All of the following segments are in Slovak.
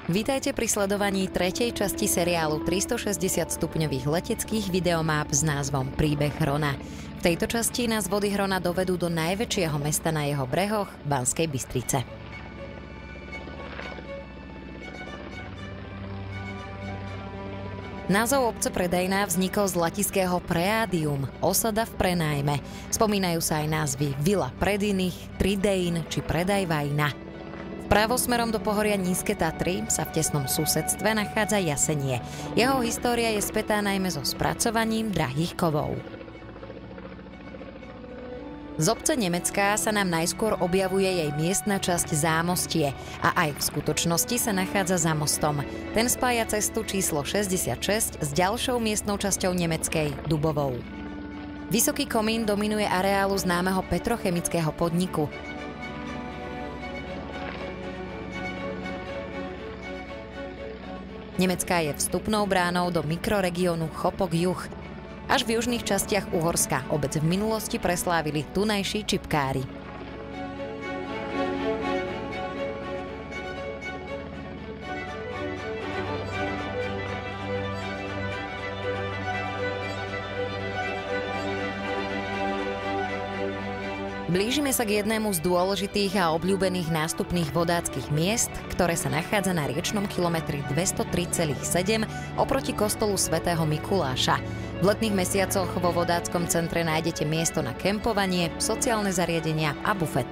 Vítajte pri sledovaní tretej časti seriálu 360 stupňových leteckých videomáp s názvom Príbeh Hrona. V tejto časti nás vody Hrona dovedú do najväčšieho mesta na jeho brehoch, Banskej Bystrice. Názov obce Predajná vznikol z latinského preádium, osada v prenájme. Spomínajú sa aj názvy Vila Predinich, Tridejn či Predajvajna. Vpravo smerom do pohoria Nízke Tatry sa v tesnom susedstve nachádza Jasenie. Jeho história je spätá najmä so spracovaním drahých kovov. Z obce Nemecká sa nám najskôr objavuje jej miestna časť Zámostie a aj v skutočnosti sa nachádza za mostom. Ten spája cestu číslo 66 s ďalšou miestnou časťou nemeckej Dubovou. Vysoký komín dominuje areálu známeho petrochemického podniku. Nemecká je vstupnou bránou do mikroregiónu Chopok-Juh. Až v južných častiach Uhorska obec v minulosti preslávili tunajší čipkári. Blížime sa k jednému z dôležitých a obľúbených nástupných vodáckych miest, ktoré sa nachádza na riečnom kilometri 203,7 oproti kostolu svätého Mikuláša. V letných mesiacoch vo vodáckom centre nájdete miesto na kempovanie, sociálne zariadenia a bufet.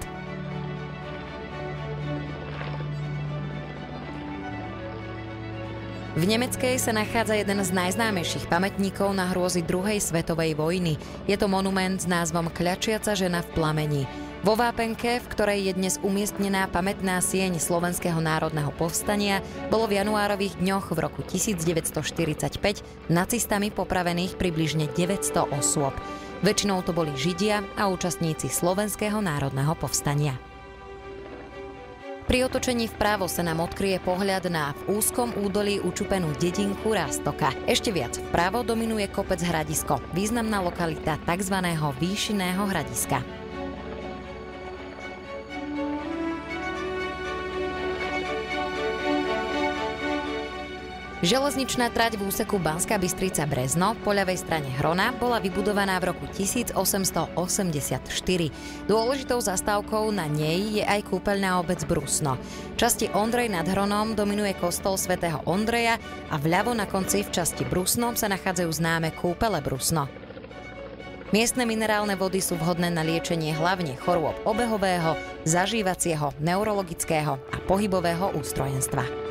V Nemeckej sa nachádza jeden z najznámejších pamätníkov na hrôzy druhej svetovej vojny. Je to monument s názvom Kľačiaca žena v plameni. Vo vápenke, v ktorej je dnes umiestnená pamätná sieň Slovenského národného povstania, bolo v januárových dňoch v roku 1945 nacistami popravených približne 900 osôb. Väčšinou to boli Židia a účastníci Slovenského národného povstania. Pri otočení vpravo sa nám odkryje pohľad na v úzkom údolí učupenú dedinku Rastoka. Ešte viac vpravo dominuje kopec Hradisko, významná lokalita tzv. Výšinného hradiska. Železničná trať v úseku Banská Bystrica-Brezno po ľavej strane Hrona bola vybudovaná v roku 1884. Dôležitou zastávkou na nej je aj kúpeľná obec Brusno. V časti Ondrej nad Hronom dominuje kostol svätého Ondreja a vľavo na konci v časti Brusno sa nachádzajú známe kúpele Brusno. Miestne minerálne vody sú vhodné na liečenie hlavne chorôb obehového, zažívacieho, neurologického a pohybového ústrojenstva.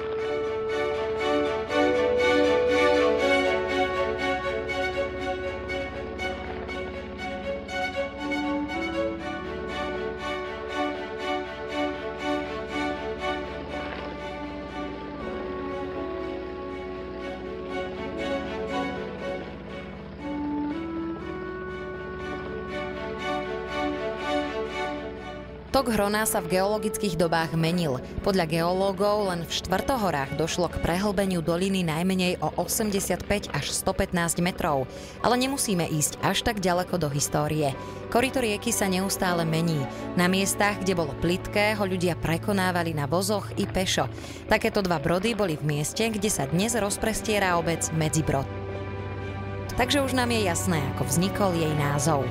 Tok Hrona sa v geologických dobách menil. Podľa geológov len v Štvrtohorách došlo k prehlbeniu doliny najmenej o 85 až 115 metrov. Ale nemusíme ísť až tak ďaleko do histórie. Koryto rieky sa neustále mení. Na miestach, kde bolo plitké, ho ľudia prekonávali na vozoch i pešo. Takéto dva brody boli v mieste, kde sa dnes rozprestiera obec Medzibrod. Takže už nám je jasné, ako vznikol jej názov.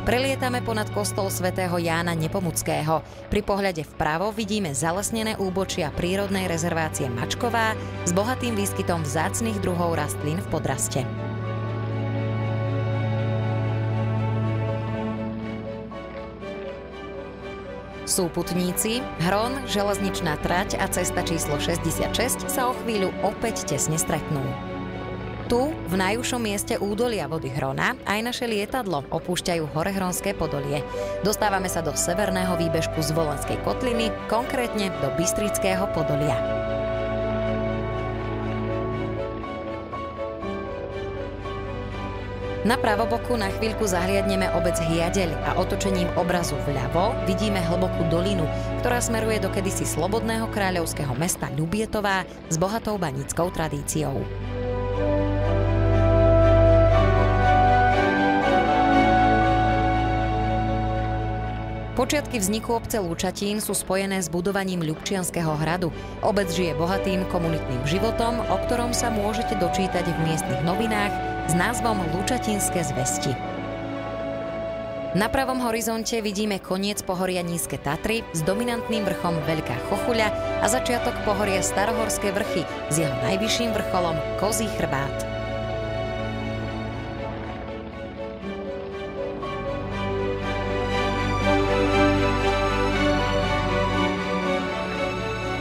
Prelietame ponad kostol svätého Jána Nepomuckého. Pri pohľade vpravo vidíme zalesnené úbočia prírodnej rezervácie Mačková s bohatým výskytom vzácnych druhov rastlín v podraste. Súputníci, Hron, železničná trať a cesta číslo 66 sa o chvíľu opäť tesne stretnú. Tu, v najúžšom mieste údolia vody Hrona, aj naše lietadlo opúšťajú Horehronské Podolie. Dostávame sa do severného výbežku z Volenskej kotliny, konkrétne do Bystrického Podolia. Na pravoboku na chvíľku zahliadneme obec Hiadeľ a otočením obrazu vľavo vidíme hlbokú dolinu, ktorá smeruje do kedysi slobodného kráľovského mesta Ľubietová s bohatou baníckou tradíciou. Počiatky vzniku obce Lučatín sú spojené s budovaním Ľubčianskeho hradu. Obec žije bohatým komunitným životom, o ktorom sa môžete dočítať v miestnych novinách s názvom Lučatínske zvesti. Na pravom horizonte vidíme koniec pohoria Nízke Tatry s dominantným vrchom Veľká Chochuľa a začiatok pohoria Starohorské vrchy s jeho najvyšším vrcholom Kozí chrbát.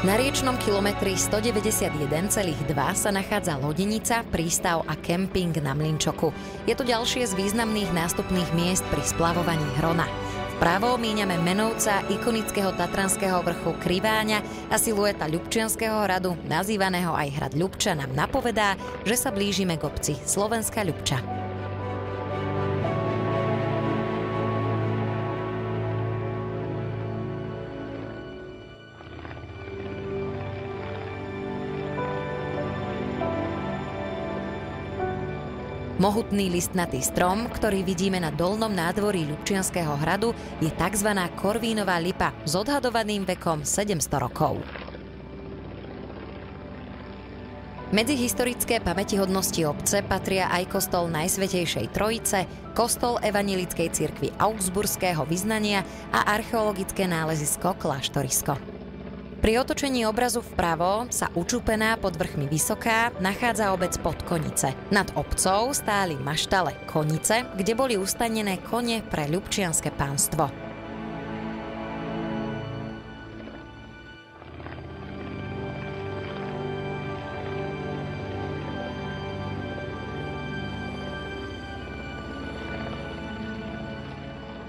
Na riečnom kilometri 191,2 sa nachádza lodenica, prístav a kemping na Mlynčoku. Je to ďalšie z významných nástupných miest pri splavovaní Hrona. Vpravo míňame menovca ikonického tatranského vrchu Kriváňa a silueta Ľubčianskeho hradu, nazývaného aj hrad Ľubča, nám napovedá, že sa blížime k obci Slovenská Ľubča. Mohutný listnatý strom, ktorý vidíme na dolnom nádvorí Ľubčianskeho hradu, je tzv. Korvínová lipa s odhadovaným vekom 700 rokov. Medzi historické pamätihodnosti obce patria aj kostol Najsvätejšej Trojice, kostol Evanjelickej cirkvi Augsburského vyznania a archeologické nálezisko Kláštorisko. Pri otočení obrazu vpravo sa učupená pod vrchmi Vysoká nachádza obec Podkonice. Nad obcou stáli maštale Konice, kde boli ustanené kone pre ľubčianske pánstvo.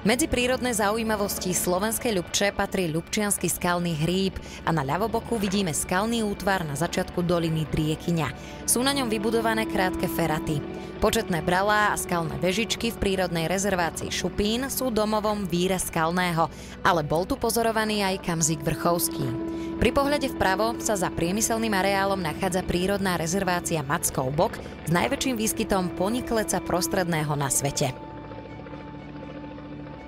Medzi prírodné zaujímavosti Slovenskej Ľubče patrí Ľubčiansky skalný hríb a na ľavoboku vidíme skalný útvar na začiatku doliny Driekyňa. Sú na ňom vybudované krátke feraty. Početné bralá a skalné vežičky v prírodnej rezervácii Šupín sú domovom víra skalného, ale bol tu pozorovaný aj Kamzik vrchovský. Pri pohľade vpravo sa za priemyselným areálom nachádza prírodná rezervácia Mackov bok s najväčším výskytom ponikleca prostredného na svete.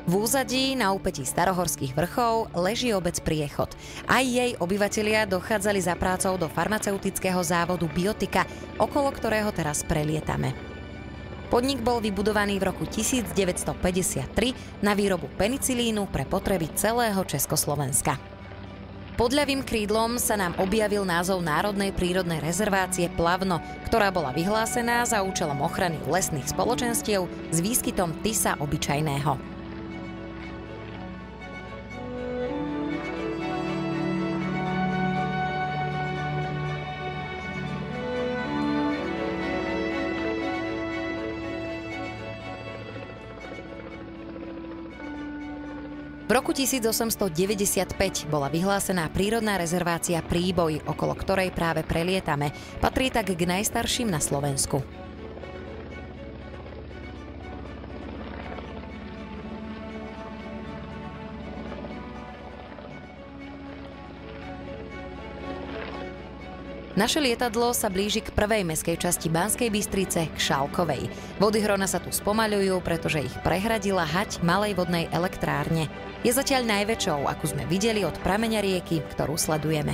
V úzadí na úpetí Starohorských vrchov leží obec Priechod. Aj jej obyvatelia dochádzali za prácou do farmaceutického závodu Biotika, okolo ktorého teraz prelietame. Podnik bol vybudovaný v roku 1953 na výrobu penicilínu pre potreby celého Československa. Pod ľavým krídlom sa nám objavil názov Národnej prírodnej rezervácie Plavno, ktorá bola vyhlásená za účelom ochrany lesných spoločenstiev s výskytom tysa obyčajného. V roku 1895 bola vyhlásená prírodná rezervácia Príboj, okolo ktorej práve prelietame. Patrí tak k najstarším na Slovensku. Naše lietadlo sa blíži k prvej mestskej časti Banskej Bystrice, k Šálkovej. Vody Hrona sa tu spomaľujú, pretože ich prehradila hať malej vodnej elektrárne. Je zatiaľ najväčšou, akú sme videli od prameňa rieky, ktorú sledujeme.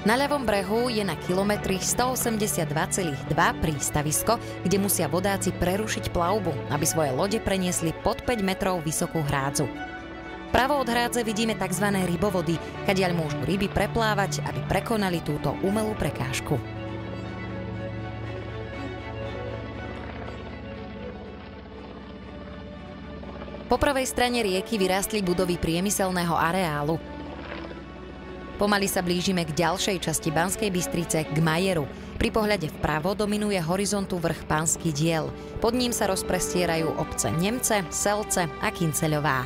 Na ľavom brehu je na kilometri 182,2 prístavisko, kde musia vodáci prerušiť plavbu, aby svoje lode preniesli pod 5 metrov vysokú hrádzu. Pravo od hrádze vidíme tzv. Rybovody, kadiaľ môžu ryby preplávať, aby prekonali túto umelú prekážku. Po pravej strane rieky vyrástli budovy priemyselného areálu. Pomaly sa blížime k ďalšej časti Banskej Bystrice, k Majeru. Pri pohľade vpravo dominuje horizontu vrch Panský diel. Pod ním sa rozprestierajú obce Nemce, Selce a Kynceľová.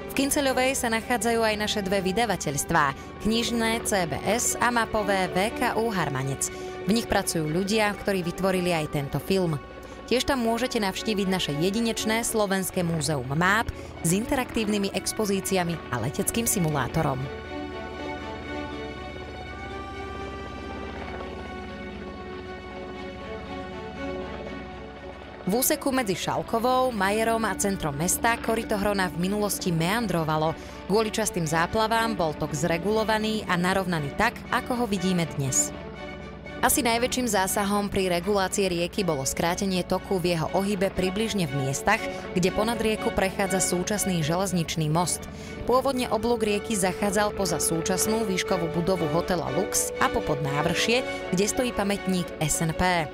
V Kynceľovej sa nachádzajú aj naše dve vydavateľstvá, knižné CBS a mapové VKU Harmanec. V nich pracujú ľudia, ktorí vytvorili aj tento film. Tiež tam môžete navštíviť naše jedinečné Slovenské múzeum máp s interaktívnymi expozíciami a leteckým simulátorom. V úseku medzi Šalkovou, Majerom a centrom mesta koryto Hrona v minulosti meandrovalo. Kvôli častým záplavám bol tok zregulovaný a narovnaný tak, ako ho vidíme dnes. Asi najväčším zásahom pri regulácii rieky bolo skrátenie toku v jeho ohybe približne v miestach, kde ponad rieku prechádza súčasný železničný most. Pôvodne oblúk rieky zachádzal poza súčasnú výškovú budovu hotela Lux a popod návršie, kde stojí pamätník SNP.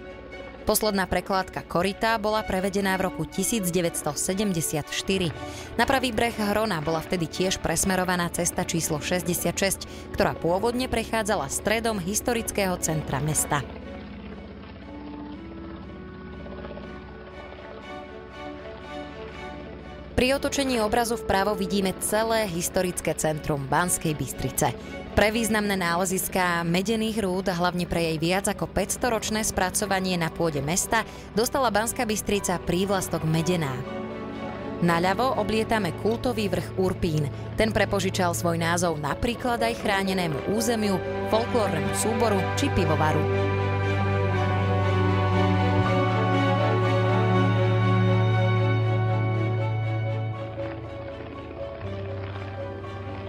Posledná prekládka koryta bola prevedená v roku 1974. Na pravý breh Hrona bola vtedy tiež presmerovaná cesta číslo 66, ktorá pôvodne prechádzala stredom historického centra mesta. Pri otočení obrazu vpravo vidíme celé historické centrum Banskej Bystrice. Pre významné náleziská medených rúd a hlavne pre jej viac ako 500-ročné spracovanie na pôde mesta dostala Banská Bystrica prívlastok Medená. Naľavo oblietame kultový vrch Urpín. Ten prepožičal svoj názov napríklad aj chránenému územiu, folklórnemu súboru či pivovaru.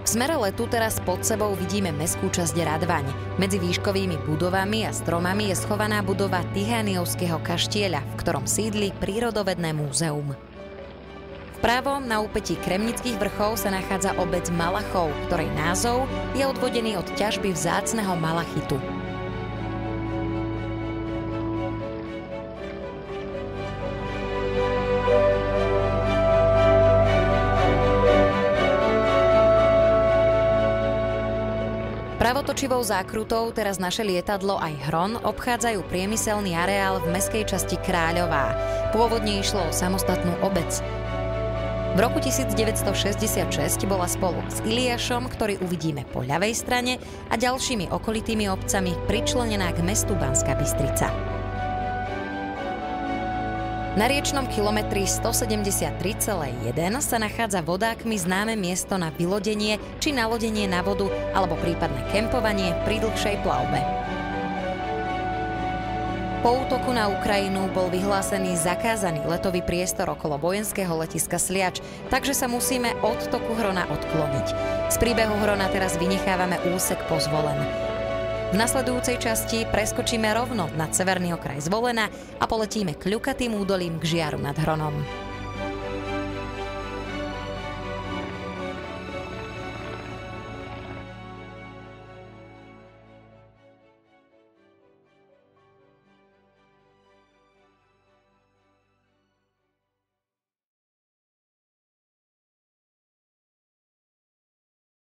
V smere letu teraz pod sebou vidíme mestskú časť Radvaň. Medzi výškovými budovami a stromami je schovaná budova Tihániovského kaštieľa, v ktorom sídli prírodovedné múzeum. Vpravo na úpetí Kremnických vrchov sa nachádza obec Malachov, ktorej názov je odvodený od ťažby vzácneho malachitu. Pravotočivou zákrutou teraz naše lietadlo aj Hron obchádzajú priemyselný areál v mestskej časti Kráľová. Pôvodne išlo o samostatnú obec. V roku 1966 bola spolu s Iliášom, ktorý uvidíme po ľavej strane, a ďalšími okolitými obcami pričlenená k mestu Banská Bystrica. Na riečnom kilometri 173,1 sa nachádza vodákmi známe miesto na vylodenie či nalodenie na vodu alebo prípadné kempovanie pri dlhšej plavbe. Po útoku na Ukrajinu bol vyhlásený zakázaný letový priestor okolo vojenského letiska Sliač, takže sa musíme od toku Hrona odkloniť. Z príbehu Hrona teraz vynechávame úsek Pozvolen. V nasledujúcej časti preskočíme rovno nad severný okraj Zvolena a poletíme kľukatým údolím k Žiaru nad Hronom.